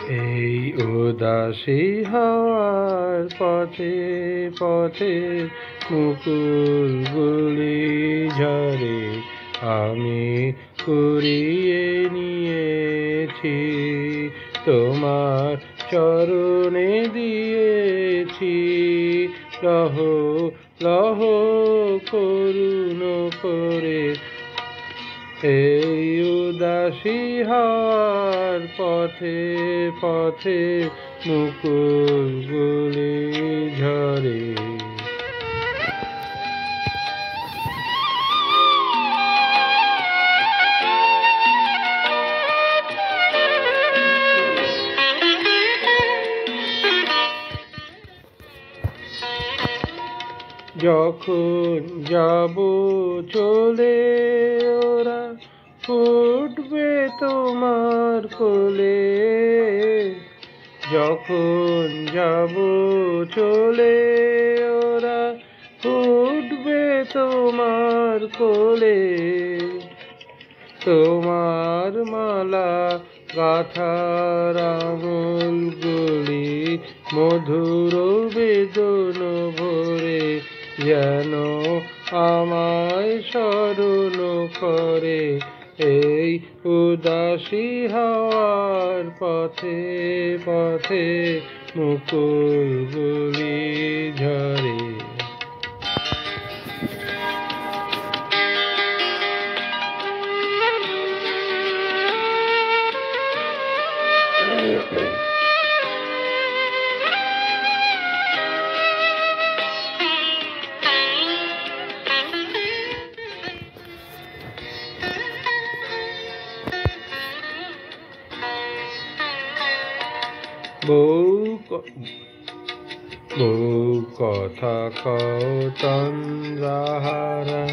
এই উদাসী হাওয়ার পথে পথে মুকুলগুলি ঝরে, আমি কুড়িয়ে নিয়েছি তোমার চরণে দিয়েছি। লহ লহ করুণ করে এই উদাসী হাওয়ার পথে পথে মুকুলগুলি ঝরে। যখন যাব চলে ওরা ফুটবে তোমার কোলে। যখন যাব চলে ওরা ফুটবে তোমার কোলে। তোমার মালা গাথার আঙুলগুলি মধুর বেদন ভরে যেন আমায় স্মরণ করে। এই উদাসী হাওয়ার পথে পথে মুকুলগুলি ঝরে। বহু কথা কও তন্দ্রাহারা।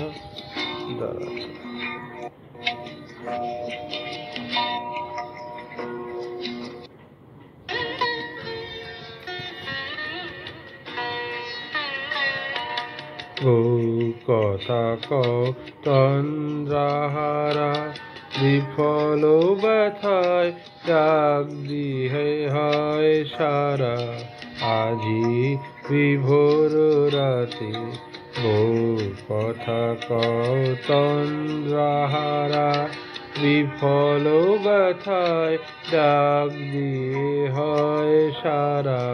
বহু কথা কও তন্দ্রাহারা, বিফল ব্যথায় ডাক দিহে হয় সারা। আজি বিভোর রাতে বহু কথা কও তন্দ্রাহারা, বিফল ব্যথায় ডাক দিয়ে হয় সারা।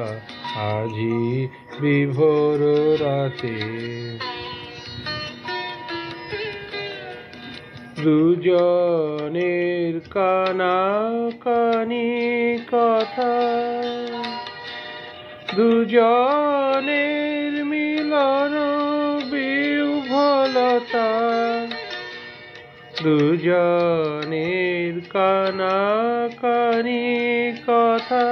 আজি বিভোর রাতে দুজনের কানাকানি কথা, দুজনের মিলন বিহ্বলতা। দুজনের কানাকানি কথা,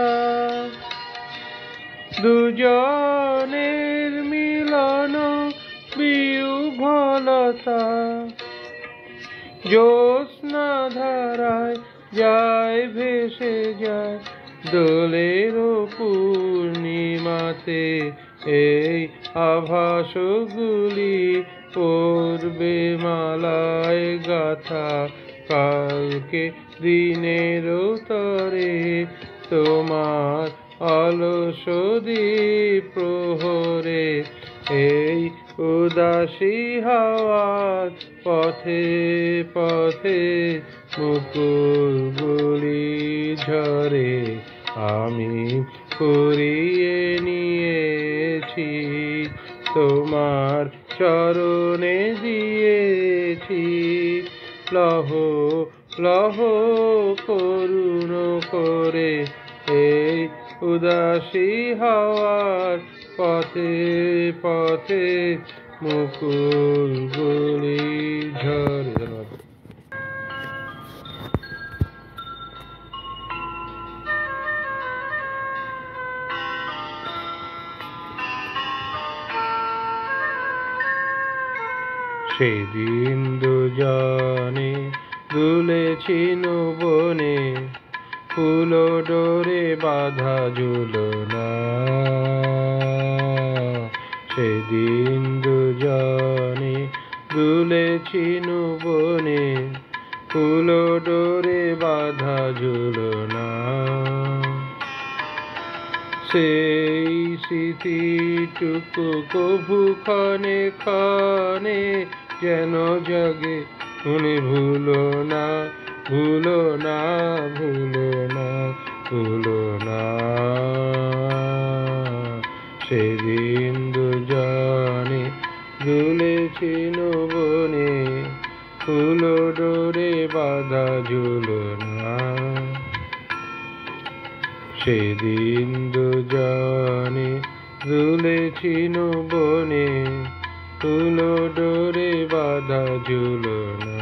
দুজনের মিলন বিহ্বলতা। জ্যোৎস্না ধারায় যায় ভেসে যায় দোলের পূর্ণিমাতে। এই আভাসগুলি পড়বে মালায় গাথা, কালকে দিনের তরে তোমার অলস দ্বীপ প্রহরে। এই উদাসী হাওয়ার পথে পথে মুকুলগুলি ঝরে, আমি কুড়িয়ে নিয়েছি তোমার চরণে দিয়েছি। লহ লহ করুণ করে এই উদাসী হাওয়ার পথে পথে মুকুলগুলি ঝরে। সেদিন দুজনে দুলেছি বনে, ফুল ডোরে বাঁধা ঝুলনা। সেদিন দুজনে দুলেছি বনে, ফুল ডোরে বাঁধা ঝুলনা। সেই স্মৃতিটুকু কভু ক্ষণে ক্ষণে যেন জাগে, তুমি ভুলো না, ভুলো না, ভুলো না, ভুলো না। সেদিন দুজনে দুলেছি বনে, ফুল ডোরে বাঁধা ঝুলনা। সেদিন দুজনে দুলেছি বনে, ফুল ডোরে বাঁধা ঝুলনা।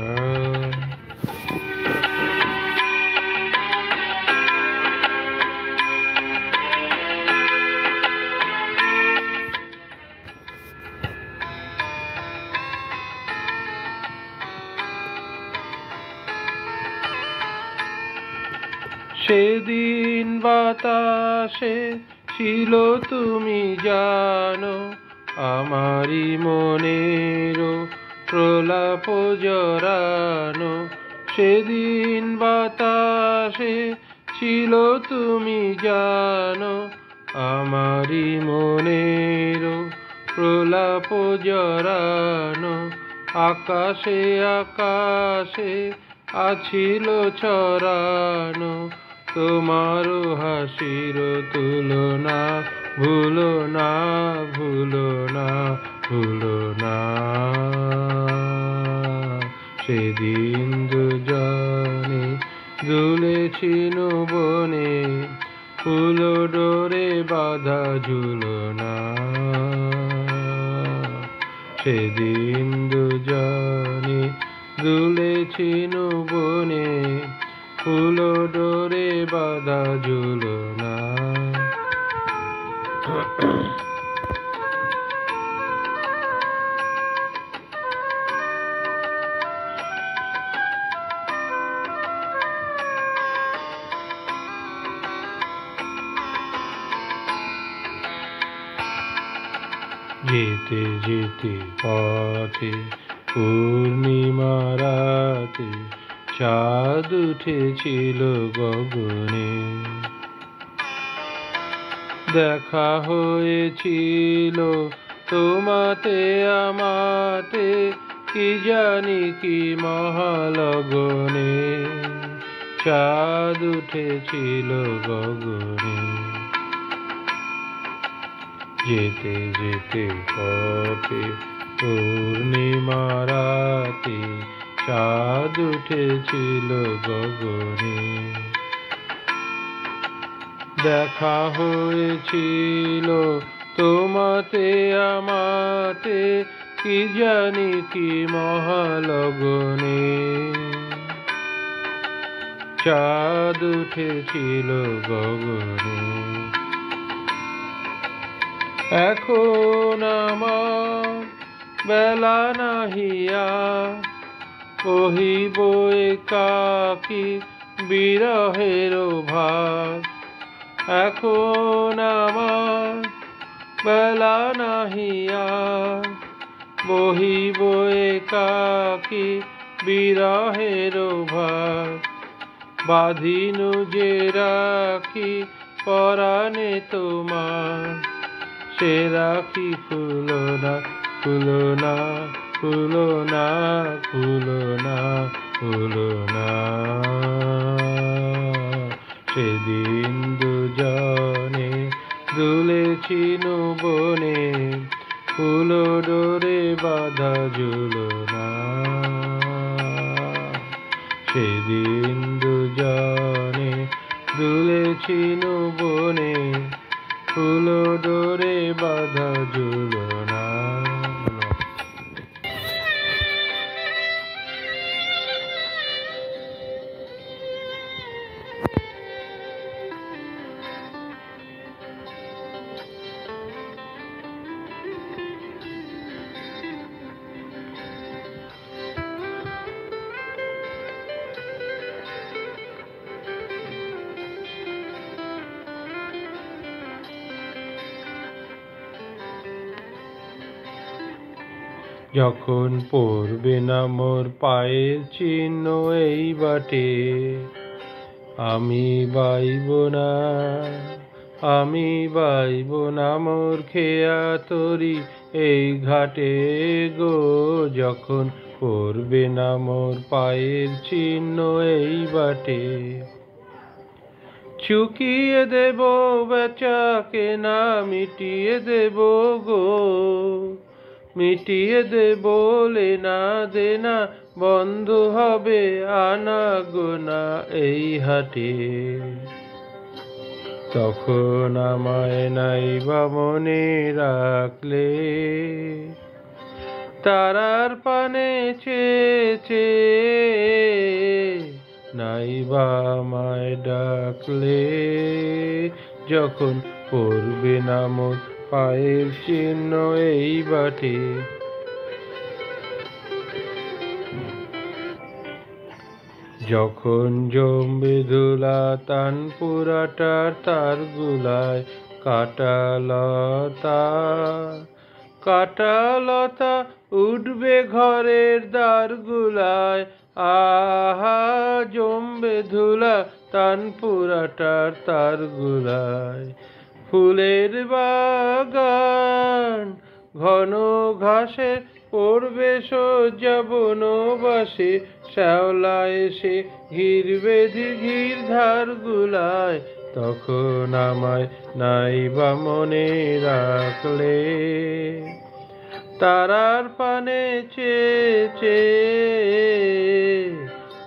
সেদিন বাতাসে ছিল তুমি জানো, আমারই মনের প্রলাপ জড়ানো। সেদিন বাতাসে ছিল তুমি জানো, আমারই মনের প্রলাপ জড়ানো। আকাশে আকাশে আছিল ছড়ানো, তোমার হাসির তুলনা। ভুলো না, ভুলো না, ভুলো না। সেদিন দুজনে দুলেছি বনে, ফুল ডোরে বাঁধা ঝুলনা। সেদিন দুজনে দুলেছি বনে, ফুল ডোরে বাঁধা ঝুলনা। যেতে যেতে পথে পূর্ণিমা রাতে চাঁদ উঠেছিল গগনে। দেখা হয়েছিল তোমাতে আমাতে, কি জানি কি মহালগনে। চাঁদ উঠেছিল গগনে। যেতে যেতে পথে পূর্ণিমা রাতে চাঁদ উঠেছিল গগনে। দেখা হয়েছিল তোমাতে আমাতে, কি জানি কি মহালগনে। চাঁদ উঠেছিল গগনে। এখন আমার বেলা নাহিয়া, কহিব একাকী বিরহের ভার। এখন আমার বেলা নাহিয়া, বহিব একাকী বিরহের ভার। বাঁধিনু যে রাখি পরাণে তোমার, সে রাখি খুলো না, খুলো না, খুলো না, খুলো না, খুলো না। সেদিন দুজনে দুলেছি বনে, ফুল ডোরে বাঁধা ঝুলনা। সেদিন দুজনে দুলেছি বনে, ফুল ডোরে বাঁধা ঝুলনা। যখন পড়বে না মোর পায়ের চিহ্ন এই বাটে, আমি বাইব না, আমি বাইব না মোর খেয়া তরি এই ঘাটে গো, যখন পড়বে না মোর পায়ের চিহ্ন এই বাটে। চুকিয়ে দেব বেচা কেনা মিটিয়ে দেব গো, মিটিয়ে দেব লেনা দেনা, বন্ধ হবে আনা গোনা এই হাটে। তখন আমায় নাইবা মনে রাখলে, তারার পানে চেয়ে নাইবা আমায় ডাকলে, যখন পড়বে না মোর পায়ের চিহ্ন এই বাটে। যখন জমবে ধুলা তানপুরাটার তার গুলায়, কাটালতা কাটালতা উঠবে ঘরের দ্বার গুলায়, আহা জমবে ধুলা তানপুরাটার তার গুলায়। ফুলের বাগান ঘন ঘাসে পড়বে শয্যা বনবাসে, শ্যাওলা এসে ঘিরবে দিঘির ধার গুলায়, তখন আমায় নাইবা মনে রাখলে, তারার পানে চেয়ে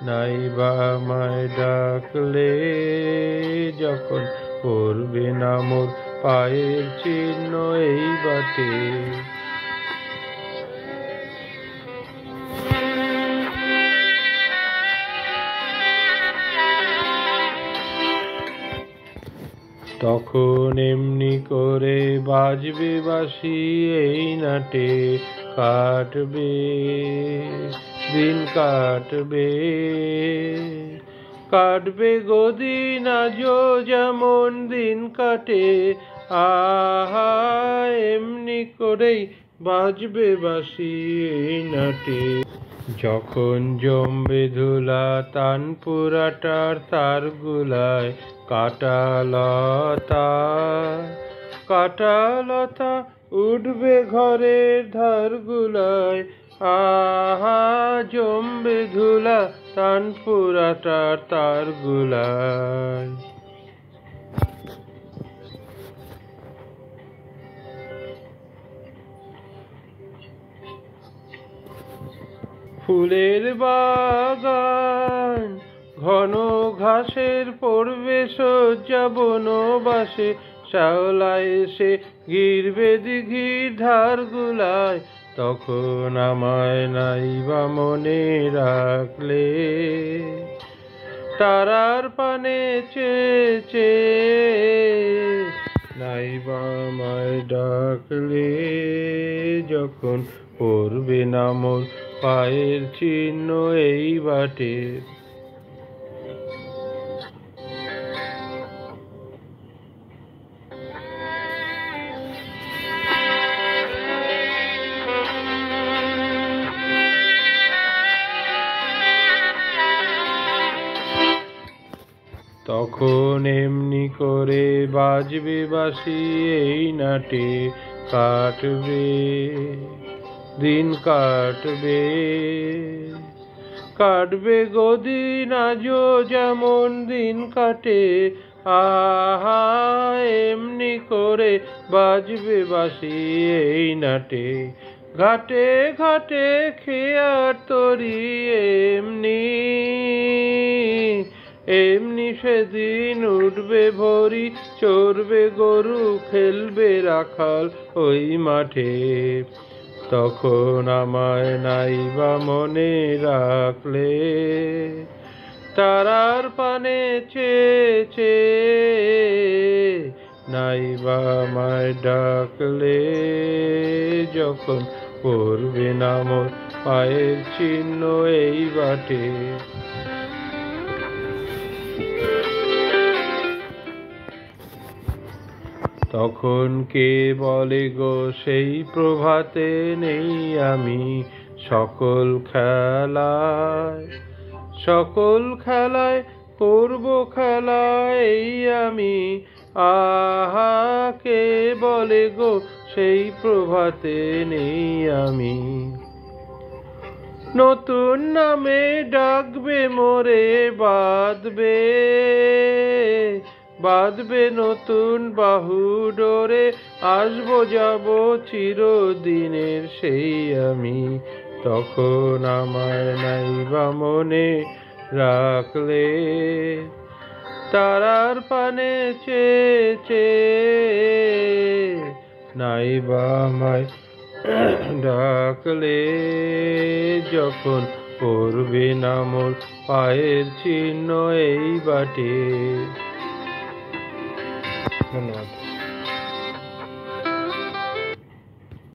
নাইবা আমায় ডাকলে, যখন পড়বে না মোর পায়ের চিহ্ন এই বাটে। তখন এমনি করে বাজবে বাঁশি এই নাটে, কাটবে দিন কাটবে, কাটবে গদিন আজও যেমন দিন কাটে, আহা এমনি করেই বাজবে বাঁশি এই নাটে। যখন জমবে ধুলা তানপুরাটার তার গুলায়, কাটালতা কাটালতা উঠবে ঘরের ধার গুলায়, আহা জমবে ধুলা তানপুরাটার তার গুলায়। ফুলের বাগান ঘন ঘাসের পড়বে শয্যা বনবাসে, শ্যাওলা এসে ঘিরবে দিঘির ধার গুলায়, তখন আমায় নাইবা মনে রাখলে, তারার পানে চেয়ে নাইবা আমায় ডাকলে, যখন পড়বে না মোর পায়ের চিহ্ন এই বাটে। তখন এমনি করে বাজবে বাঁশি এই নাটে, কাটবে দিন কাটবে, কাটবে গদিন আজও যেমন দিন কাটে, আহা এমনি করে বাজবে বাঁশি এই নাটে। ঘাটে ঘাটে খেয়ার তরি এমনি এমনি সেদিন উঠবে ভরি, চড়বে গরু খেলবে রাখাল ওই মাঠে, তখন আমায় নাইবা মনে রাখলে, তারার পানে চেয়ে নাইবা আমায় ডাকলে, যখন পড়বে না মোর পায়ের চিহ্ন এই বাটে। তখন কে বলে গো সেই প্রভাতে নেই আমি, সকল খেলায় করব খেলা এই আমি, আহা কে বলে গো সেই প্রভাতে নেই আমি। নতুন নামে ডাকবে মোরে, বাঁধবে বাঁধবে নতুন বাহু ডোরে, আসবো যাব চিরদিনের সেই আমি। তখন আমায় নাইবা মনে রাখলে, তারার পানে চেয়ে চেয়ে নাইবা আমায় ডাকলে, যখন পড়বে না মোর পায়ের চিহ্ন এই বাটে। ধন্যবাদ।